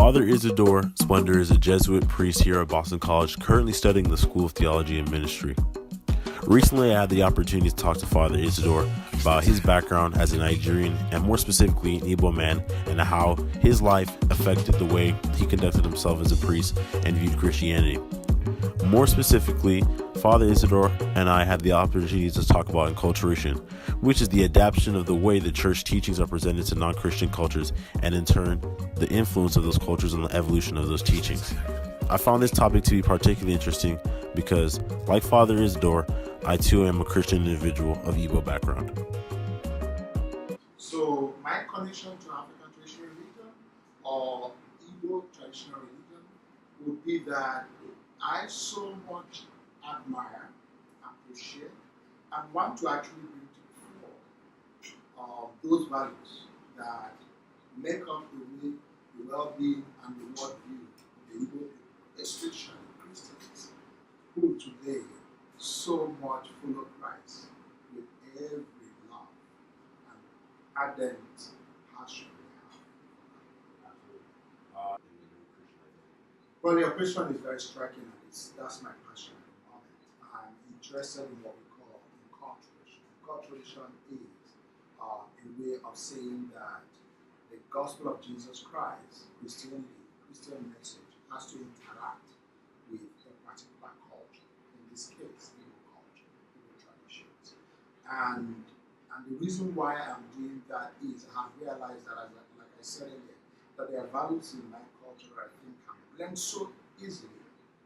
Father Isidore Splendor is a Jesuit priest here at Boston College, currently studying the School of Theology and Ministry. Recently, I had the opportunity to talk to Father Isidore about his background as a Nigerian and more specifically an Igbo man, and how his life affected the way he conducted himself as a priest and viewed Christianity. More specifically, Father Isidore and I had the opportunity to talk about enculturation, which is the adaptation of the way the church teachings are presented to non-Christian cultures, and in turn, the influence of those cultures on the evolution of those teachings. I found this topic to be particularly interesting because, like Father Isidore, I too am a Christian individual of Igbo background. So my connection to African traditional religion or Igbo traditional religion would be that I so much admire, appreciate, and want to actually bring to the fore those values that make up the way, the well-being, and the worldview of the Igbo people, especially Christians, who today so much follow Christ with every love and ardent passion they have. Well, your question is very striking, and that's my passion at the moment. I'm interested in what we call enculturation. Enculturation is a way of saying that the gospel of Jesus Christ, Christianity, Christian message, has to interact with a particular culture. In this case, Igbo culture, Igbo traditions. And the reason why I'm doing that is I have realized that, like I said earlier, that there are values in my culture that I think can blend so easily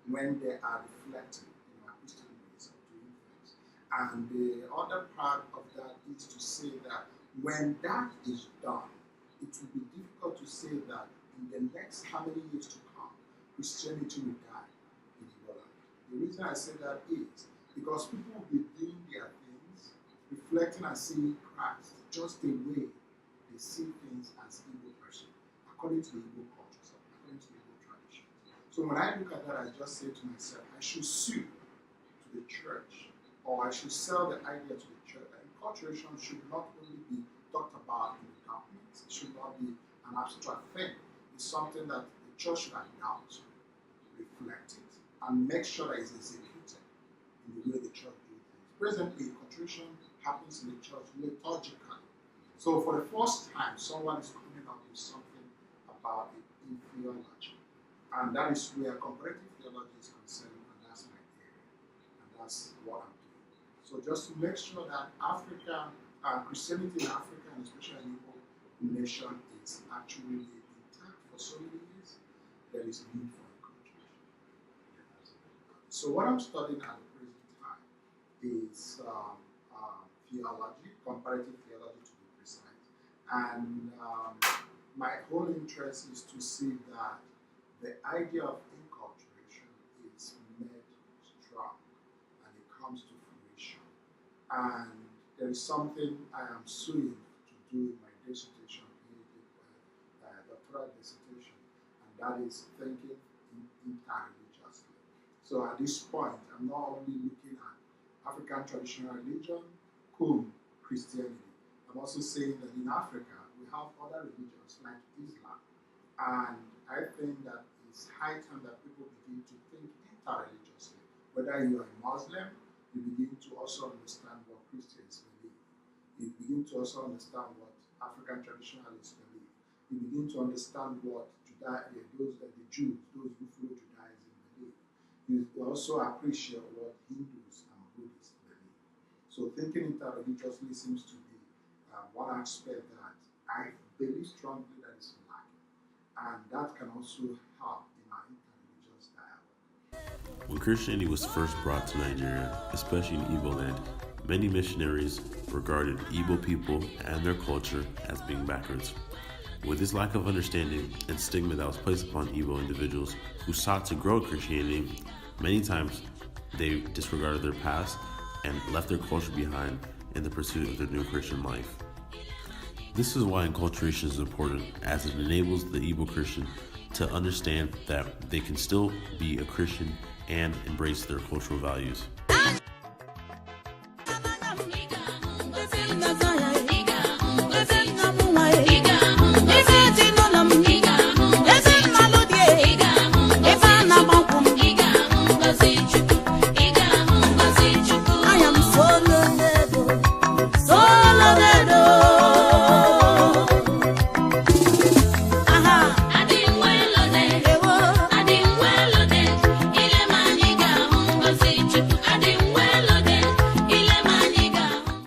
when they are reflected in our Christian ways of doing things. And the other part of that is to say that when that is done, it will be difficult to say that in the next how many years to come, Christianity will die in Igbo land. The reason I say that is because people will be doing their things, reflecting and seeing Christ just the way they see things as Igbo person, according to the Igbo culture, according to the Igbo tradition. So when I look at that, I just say to myself, I should sue to the church, or I should sell the idea to the church that enculturation should not only be talked about in the documents, it should not be an abstract thing. It's something that the church should adopt, reflect it, and make sure that it's executed in the way the church do things. Presently, enculturation happens in the church liturgically. So for the first time, someone is coming up with something about it in theology. And that is where comparative theology is concerned, and that's my area. And that's what I'm doing. So just to make sure that Africa, Christianity in Africa, and especially in Igbo nation, is actually intact for so many years, there is a need for enculturation. So what I'm studying at the present time is theology, comparative theology to be precise. And my whole interest is to see that the idea of enculturation is made strong and it comes to fruition. And there is something I am suing to do in my dissertation, doctoral dissertation, and that is thinking interreligiously. So at this point, I'm not only looking at African traditional religion, Christianity. I'm also saying that in Africa, we have other religions like Islam. And I think that it's high time that people begin to think interreligiously. Whether you are a Muslim, you begin to also understand what Christians believe. You begin to also understand what African traditionalists believe. You begin to understand what the Jews, those who follow Judaism, believe. You also appreciate what Hindus and Buddhists believe. So thinking interreligiously seems to be one aspect that I believe strongly that is lacking. And that can also help in our interreligious dialogue. When Christianity was first brought to Nigeria, especially in Igbo land, many missionaries regarded Igbo people and their culture as being backwards. With this lack of understanding and stigma that was placed upon Igbo individuals who sought to grow Christianity, many times they disregarded their past and left their culture behind in the pursuit of their new Christian life. This is why enculturation is important, as it enables the Igbo Christian to understand that they can still be a Christian and embrace their cultural values.